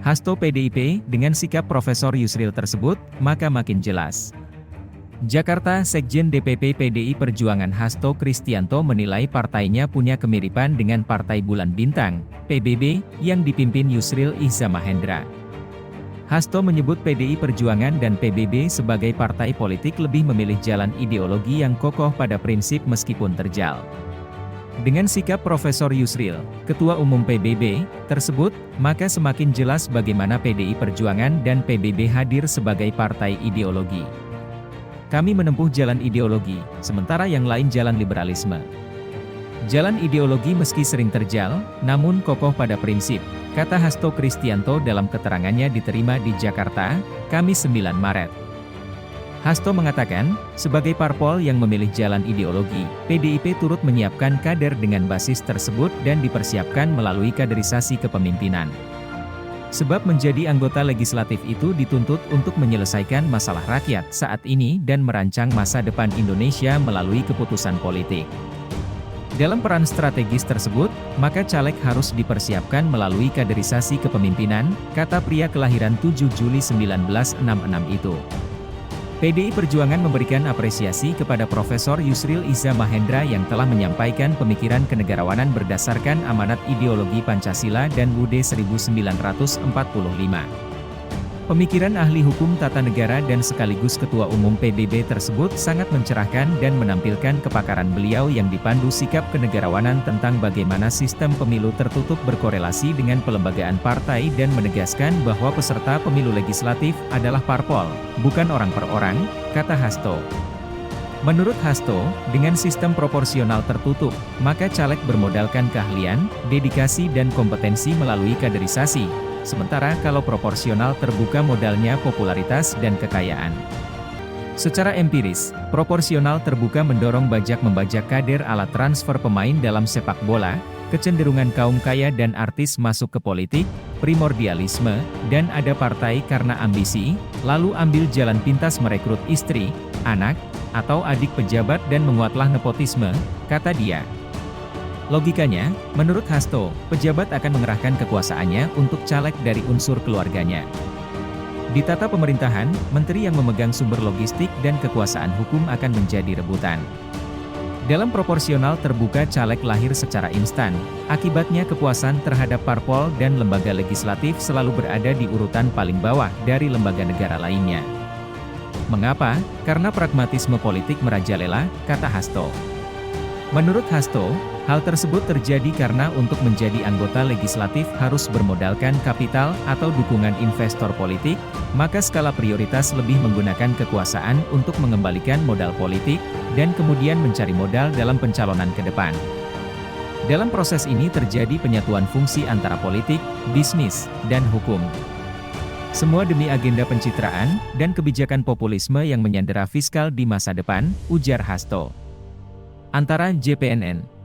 Hasto PDIP, dengan sikap Profesor Yusril tersebut, maka makin jelas. Jakarta, Sekjen DPP PDI Perjuangan Hasto Kristianto menilai partainya punya kemiripan dengan Partai Bulan Bintang, PBB, yang dipimpin Yusril Iza Mahendra. Hasto menyebut PDI Perjuangan dan PBB sebagai partai politik lebih memilih jalan ideologi yang kokoh pada prinsip meskipun terjal. Dengan sikap Profesor Yusril, Ketua Umum PBB, tersebut, maka semakin jelas bagaimana PDI Perjuangan dan PBB hadir sebagai partai ideologi. Kami menempuh jalan ideologi, sementara yang lain jalan liberalisme. Jalan ideologi meski sering terjal, namun kokoh pada prinsip, kata Hasto Kristianto dalam keterangannya diterima di Jakarta, Kamis 9 Maret. Hasto mengatakan, sebagai parpol yang memilih jalan ideologi, PDIP turut menyiapkan kader dengan basis tersebut dan dipersiapkan melalui kaderisasi kepemimpinan. Sebab menjadi anggota legislatif itu dituntut untuk menyelesaikan masalah rakyat saat ini dan merancang masa depan Indonesia melalui keputusan politik. Dalam peran strategis tersebut, maka caleg harus dipersiapkan melalui kaderisasi kepemimpinan, kata pria kelahiran 7 Juli 1966 itu. PDI Perjuangan memberikan apresiasi kepada Profesor Yusril Iza Mahendra yang telah menyampaikan pemikiran kenegarawanan berdasarkan amanat ideologi Pancasila dan UUD 1945. Pemikiran ahli hukum tata negara dan sekaligus Ketua Umum PBB tersebut sangat mencerahkan dan menampilkan kepakaran beliau yang dipandu sikap kenegarawanan tentang bagaimana sistem pemilu tertutup berkorelasi dengan pelembagaan partai dan menegaskan bahwa peserta pemilu legislatif adalah parpol, bukan orang per orang, kata Hasto. Menurut Hasto, dengan sistem proporsional tertutup, maka caleg bermodalkan keahlian, dedikasi dan kompetensi melalui kaderisasi. Sementara kalau proporsional terbuka modalnya popularitas dan kekayaan. Secara empiris, proporsional terbuka mendorong bajak-membajak kader ala transfer pemain dalam sepak bola, kecenderungan kaum kaya dan artis masuk ke politik, primordialisme, dan ada partai karena ambisi, lalu ambil jalan pintas merekrut istri, anak, atau adik pejabat dan menguatlah nepotisme, kata dia. Logikanya, menurut Hasto, pejabat akan mengerahkan kekuasaannya untuk caleg dari unsur keluarganya. Di tata pemerintahan, menteri yang memegang sumber logistik dan kekuasaan hukum akan menjadi rebutan. Dalam proporsional terbuka caleg lahir secara instan, akibatnya kepuasan terhadap parpol dan lembaga legislatif selalu berada di urutan paling bawah dari lembaga negara lainnya. Mengapa? Karena pragmatisme politik merajalela, kata Hasto. Menurut Hasto, hal tersebut terjadi karena untuk menjadi anggota legislatif harus bermodalkan kapital atau dukungan investor politik, maka skala prioritas lebih menggunakan kekuasaan untuk mengembalikan modal politik, dan kemudian mencari modal dalam pencalonan ke depan. Dalam proses ini terjadi penyatuan fungsi antara politik, bisnis, dan hukum. Semua demi agenda pencitraan, dan kebijakan populisme yang menyandera fiskal di masa depan, ujar Hasto. Antara JPNN.